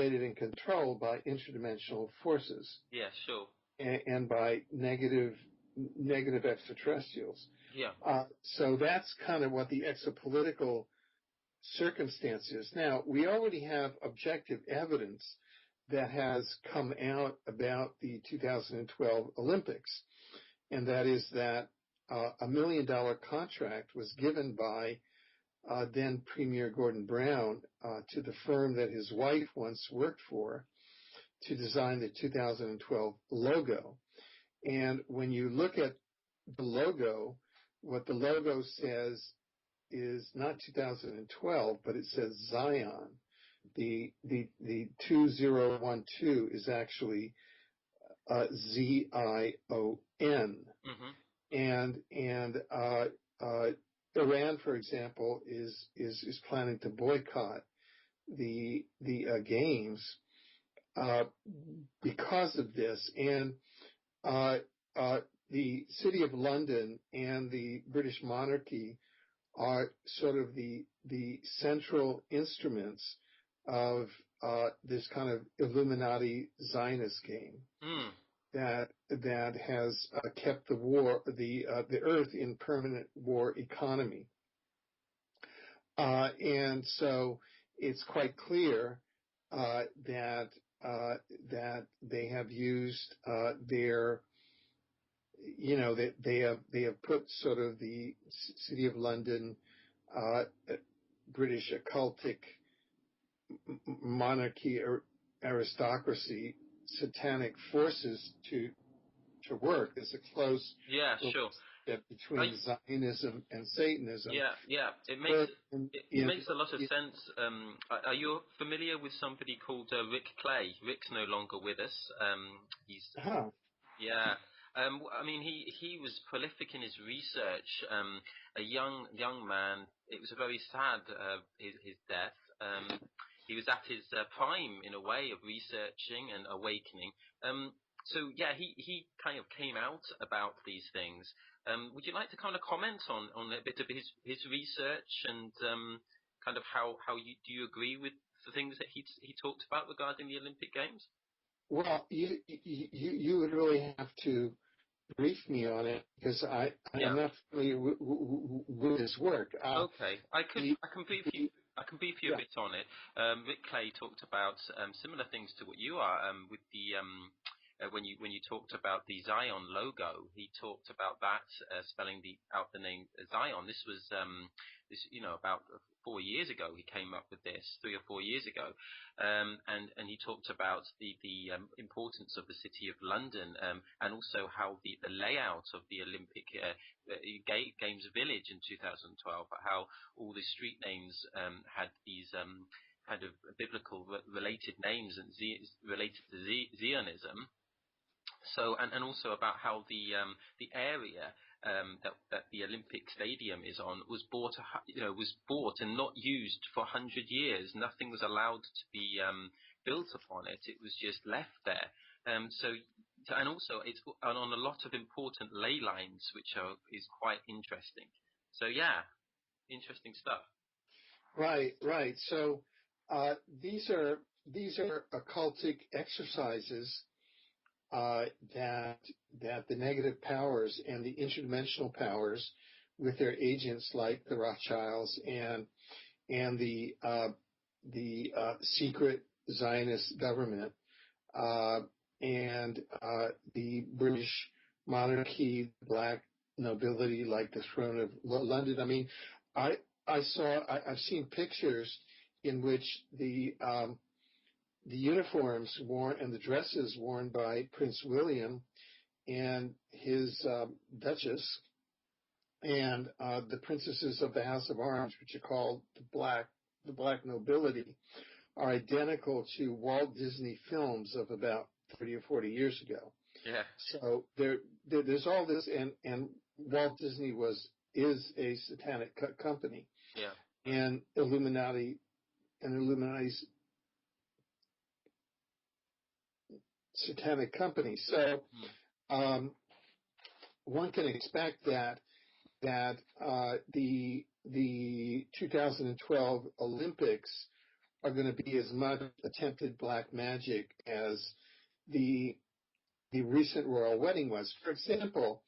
manipulated and controlled by interdimensional forces. Yeah, sure. And by negative extraterrestrials. Yeah. So that's kind of what the exopolitical circumstance is. Now, we already have objective evidence that has come out about the 2012 Olympics, and that is that $1 million contract was given by then Premier Gordon Brown to the firm that his wife once worked for to design the 2012 logo. And when you look at the logo, what the logo says is not 2012, but it says Zion. The 2012 is actually ZION. Mm-hmm. And Iran, for example, is planning to boycott the games because of this. And the City of London and the British monarchy are sort of the central instruments of this kind of Illuminati Zionist game that has kept the earth in permanent war economy, and so it's quite clear that they have used their, that they have put sort of the City of London, British occultic monarchy or aristocracy, satanic forces to work. There's a close relationship between Zionism and Satanism. Yeah. It makes a lot of sense. Are you familiar with somebody called Rick Clay? Rick's no longer with us. Yeah. I mean, he was prolific in his research. A young man. It was a very sad his death. He was at his prime in a way of researching and awakening. So yeah, he kind of came out about these things. Would you like to kind of comment on a bit of his research and kind of how do you agree with the things that he talked about regarding the Olympic Games? Well, you would really have to brief me on it because I'm not familiar with his work. Okay, I can brief you. I can brief you a bit on it. Rick Clay talked about similar things to what you are with the when you talked about the Zion logo. He talked about that spelling out the name Zion. This was about 4 years ago. He came up with this 3 or 4 years ago, and he talked about the importance of the City of London and also how the layout of the Olympic Games Village in 2012, how all the street names had these kind of biblical related names and related to Zionism. So and also about how the area that the Olympic Stadium is on was bought and not used for 100 years. Nothing was allowed to be built upon it. It was just left there. And also it's on a lot of important ley lines, which is quite interesting. So yeah, interesting stuff. Right. So these are occultic exercises that the negative powers and the interdimensional powers, with their agents like the Rothschilds and the secret Zionist government and the British monarchy, black nobility, like the throne of London. I mean, I've seen pictures in which the uniforms worn and the dresses worn by Prince William and his Duchess and the princesses of the House of Orange, which are called the black nobility, are identical to Walt Disney films of about 30 or 40 years ago. Yeah. So there's all this, and Walt Disney is a satanic company. Yeah. And Illuminati's satanic company. So one can expect that the 2012 Olympics are going to be as much attempted black magic as the recent royal wedding was. For example,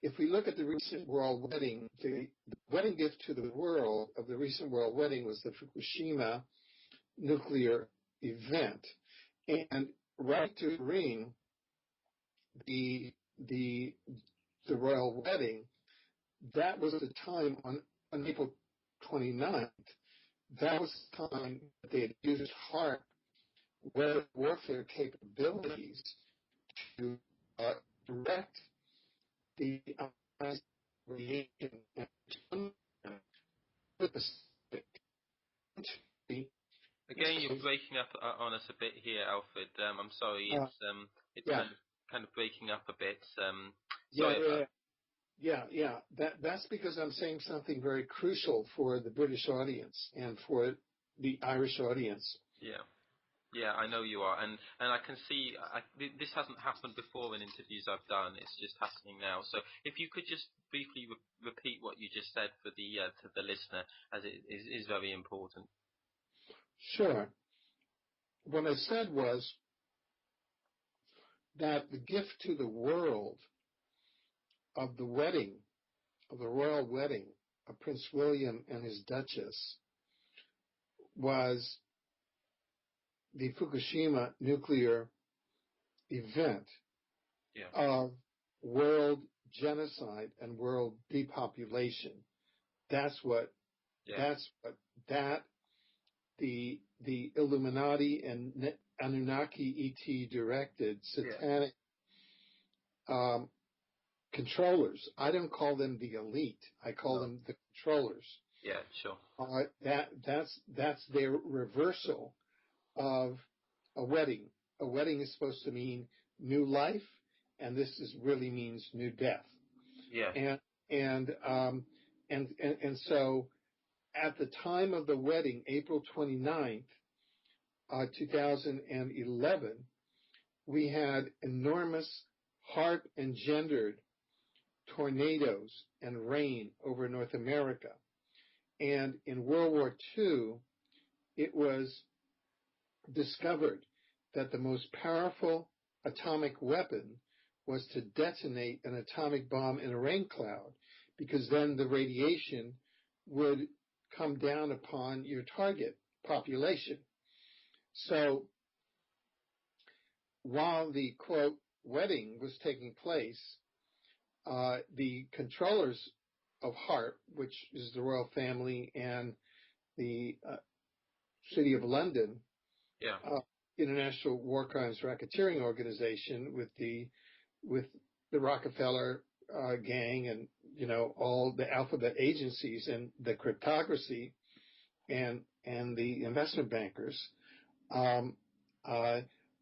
if we look at the recent royal wedding, the wedding gift to the world of the recent royal wedding was the Fukushima nuclear event. And right to ring the royal wedding, that was the time on April 29th. That was the time that they had used HARP warfare capabilities to direct the radiation Again, you're breaking up on us a bit here, Alfred. I'm sorry, it's yeah. kind of breaking up a bit. Sorry about That's because I'm saying something very crucial for the British audience and for the Irish audience. Yeah, I know you are, and I can see this hasn't happened before in interviews I've done. It's just happening now. So if you could just briefly repeat what you just said for the to the listener, as it is very important. Sure. What I said was that the gift to the world of the wedding, of the royal wedding of Prince William and his Duchess, was the Fukushima nuclear event of world genocide and world depopulation. That's what the Illuminati and Anunnaki ET directed satanic controllers. I don't call them the elite. I call them the controllers. Yeah, sure. That's their reversal of a wedding. A wedding is supposed to mean new life, and this really means new death. Yeah. And so at the time of the wedding, April 29th, 2011, we had enormous HARP-engendered tornadoes and rain over North America. And in World War II, it was discovered that the most powerful atomic weapon was to detonate an atomic bomb in a rain cloud, because then the radiation would come down upon your target population. So while the, quote, wedding was taking place, the controllers of HARP, which is the royal family and the City of London, International War Crimes Racketeering Organization, with the Rockefeller gang and all the alphabet agencies and the cryptocracy and the investment bankers, all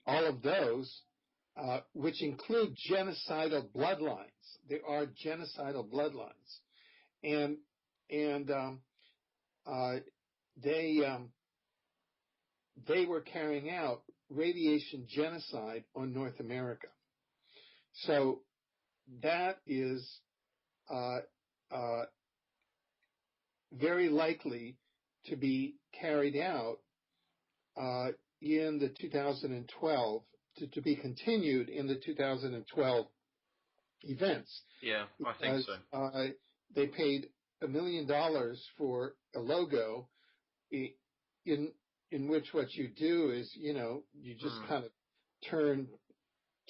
of those, which include genocidal bloodlines. There are genocidal bloodlines, and they were carrying out radiation genocide on North America. So that is very likely to be carried out in the 2012, to be continued in the 2012 events. Yeah, I think so. They paid $1 million for a logo in which what you do is, you just kind of turn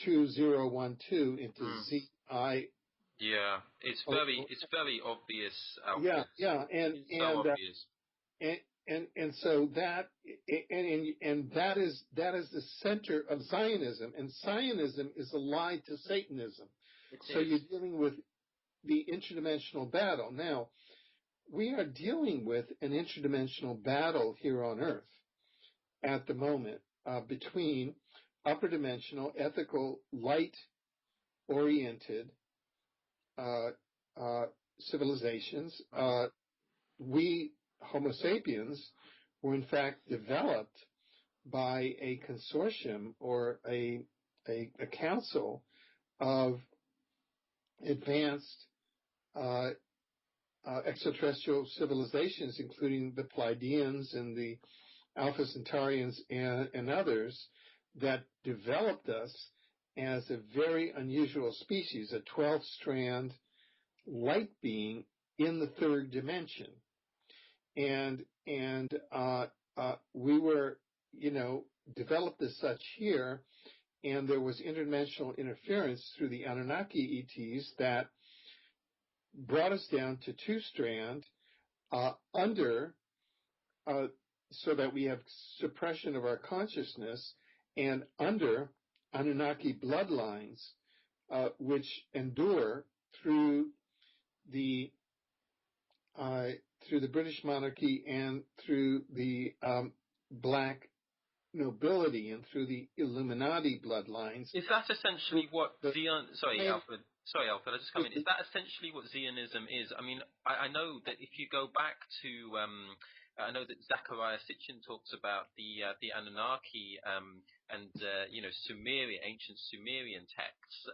2012 into ZI. Yeah, it's very obvious, Alfred. Yeah, so obvious. And so that is the center of Zionism, and Zionism is allied to Satanism. So you're dealing with the interdimensional battle. Now, we are dealing with an interdimensional battle here on Earth at the moment between upper dimensional, ethical, light-oriented civilizations. We, Homo sapiens, were in fact developed by a consortium or a council of advanced extraterrestrial civilizations, including the Pleiadians and the Alpha Centaurians and others that developed us as a very unusual species, a 12-strand light being in the third dimension. And we were, developed as such here, and there was interdimensional interference through the Anunnaki ETs that brought us down to 2-strand under, so that we have suppression of our consciousness, and under Anunnaki bloodlines, which endure through the British monarchy and through the black nobility and through the Illuminati bloodlines. Is that essentially what Zion? Sorry, Alfred. I just come in. Is that essentially what Zionism is? I mean, I know that if you go back to, I know that Zechariah Sitchin talks about the Anunnaki and ancient Sumerian texts,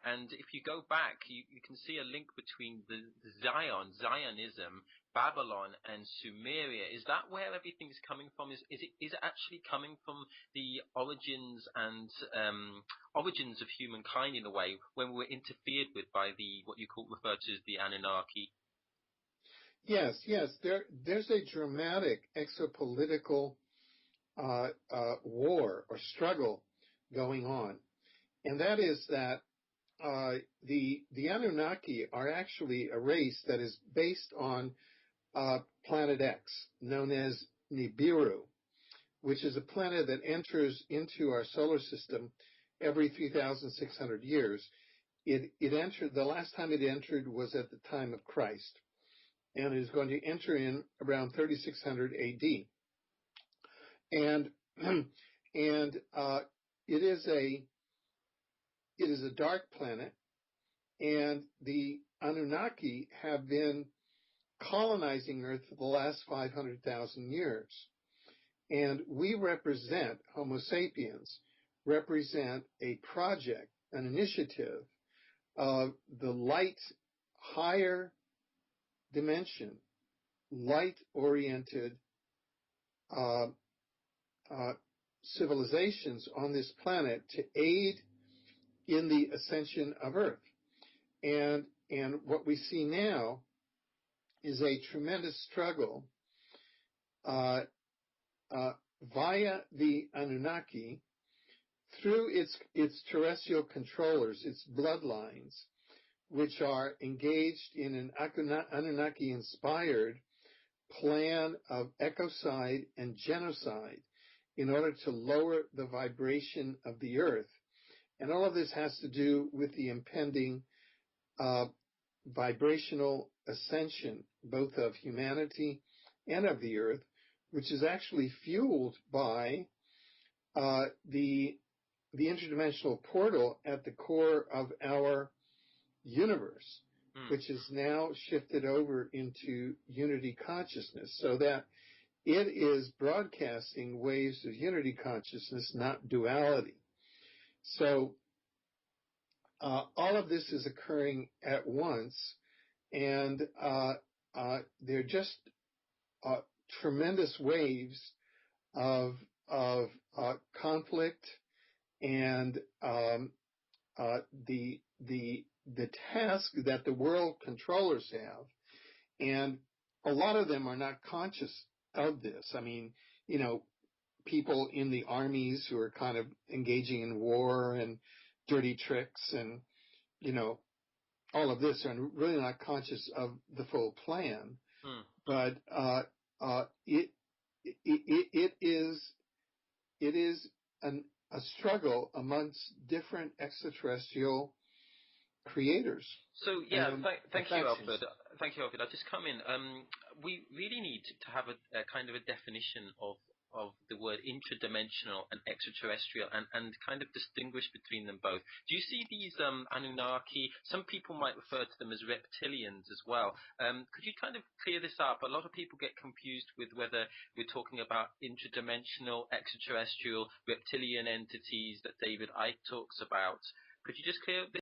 and if you go back, you can see a link between the Zionism, Babylon, and Sumeria. Is that where everything's coming from? Is it actually coming from the origins of humankind in a way when we were interfered with by what you refer to as the Anunnaki? Yes. There's a dramatic exopolitical war or struggle going on, and that is that the Anunnaki are actually a race that is based on Planet X, known as Nibiru, which is a planet that enters into our solar system every 3,600 years. It entered, the last time it entered was at the time of Christ, and is going to enter in around 3600 AD. And it is a dark planet, and the Anunnaki have been colonizing Earth for the last 500,000 years. And we represent, Homo sapiens, represent a project, an initiative of the light, higher dimension, light-oriented civilizations on this planet to aid in the ascension of Earth. And what we see now is a tremendous struggle via the Anunnaki through its terrestrial controllers, its bloodlines, which are engaged in an Anunnaki-inspired plan of ecocide and genocide in order to lower the vibration of the Earth. And all of this has to do with the impending vibrational ascension, both of humanity and of the Earth, which is actually fueled by the interdimensional portal at the core of our universe, which is now shifted over into unity consciousness, so that it is broadcasting waves of unity consciousness, not duality. So all of this is occurring at once, and they're just tremendous waves of conflict, and the task that the world controllers have, and a lot of them are not conscious of this. I mean, people in the armies who are kind of engaging in war and dirty tricks and, all of this are really not conscious of the full plan. But it is a struggle amongst different extraterrestrial creators. So thank you, Alfred. Thank you, Alfred. I'll just come in. We really need to have a kind of a definition of the word intradimensional and extraterrestrial, and kind of distinguish between them both. Do you see these Anunnaki? Some people might refer to them as reptilians as well. Could you kind of clear this up? A lot of people get confused with whether we're talking about intradimensional, extraterrestrial, reptilian entities that David Icke talks about. Could you just clear